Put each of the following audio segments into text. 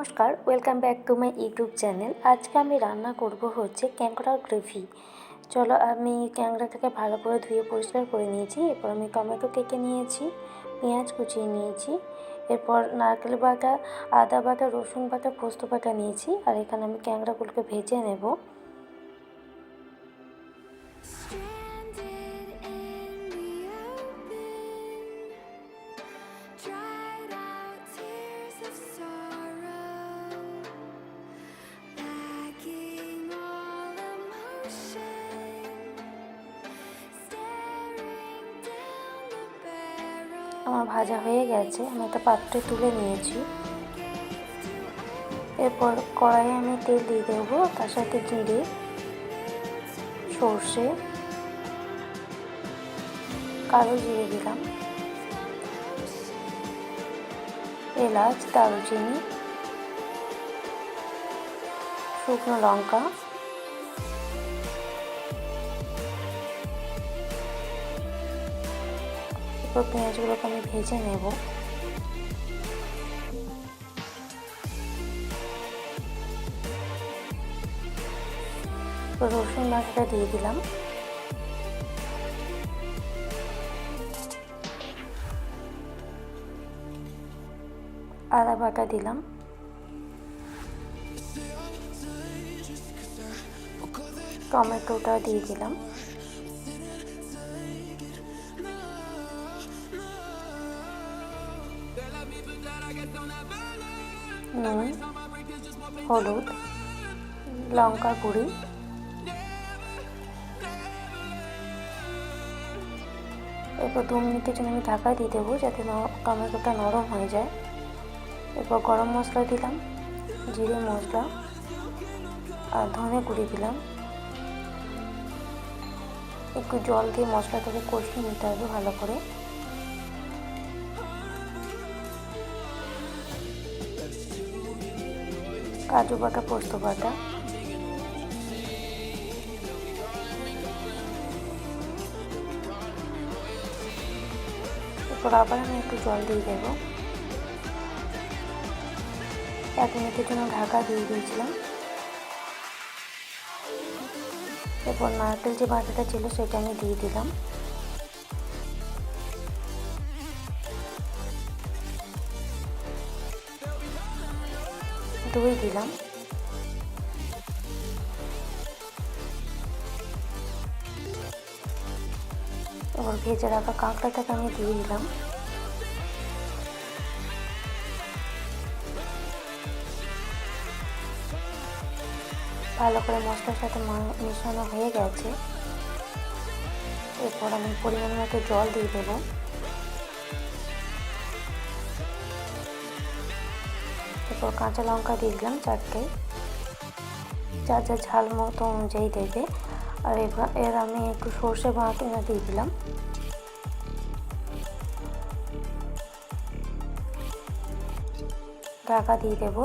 নমস্কার, welcome back to my YouTube channel. আজকে আমি রান্না করব হচ্ছে ক্যাংকড়ার গ্রেভি। চলো, আমি ক্যাংকড়াটাকে ভালো করে ধুয়ে পরিষ্কার করে নিয়েছি। এরপর আমি টমেটো কেটে নিয়েছি, পেঁয়াজ কুচিয়ে নিয়েছি, এরপর নারকেল বাটা, আদা বাটা, রসুন বাটা, পোস্ত বাটা নিয়েছি। আর এখানে আমি ক্যাংকড়াগুলোকে ভেজে নেব। আমার ভাজা হয়ে গেছে, আমি একটা পাত্রে তুলে নিয়েছি। এরপর কড়াইয়ে আমি তেল দিয়ে দেবো, তার সাথে জিরে, সর্ষে, কালো জিরে দিলাম, এলাচ, দারুচিনি, শুকনো লঙ্কা, এরপর পেঁয়াজগুলোকে আমি ভেজে নেব। রসুন বাটাটা দিয়ে দিলাম, আদা বাটা দিলাম, টমেটোটা দিয়ে দিলাম, নুন, হলুদ, লঙ্কার গুঁড়ি, এরপর 2 মিনিটের জন্য আমি ঢাকা দিয়ে দেবো যাতে টমেটোটা নরম হয়ে যায়। এরপর গরম মশলা দিলাম, জিরে মশলা আর ধনে গুঁড়ি দিলাম। একটু জল দিয়ে মশলাটাকে কষিয়ে নিতে হবে ভালো করে। কাজু বাটা, পোস্ত বাটা, এরপর আবার আমি একটু জল দিয়ে দেবো। 1 মিনিটের জন্য ঢাকা দিয়ে দিয়েছিলাম। এরপর নারকেল যে বাটাটা ছিল সেটা আমি দিয়ে দিলাম। দই দিলাম। এবার ভেজে রাখা কাঁকড়াটাকে আমি দিয়ে দিলাম। ভালো করে মশলার সাথে মেশানো হয়ে গেছে। এরপর আমি পরিমাণ মতো জল দিয়ে দেবো। এরপর কাঁচা লঙ্কা দিয়ে দিলাম 4টে, যা যা ঝাল মতো অনুযায়ী দেবে। আর এর আমি একটু সর্ষে বাটা দিয়ে দিলাম। ঢাকা দিয়ে দেবো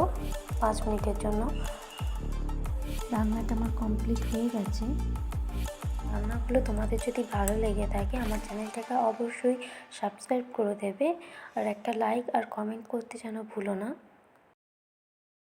5 মিনিটের জন্য। রান্নাটা আমার কমপ্লিট হয়ে গেছে। রান্নাগুলো তোমাদের যদি ভালো লেগে থাকে আমার চ্যানেলটাকে অবশ্যই সাবস্ক্রাইব করে দেবে, আর একটা লাইক আর কমেন্ট করতে যেন ভুলো না।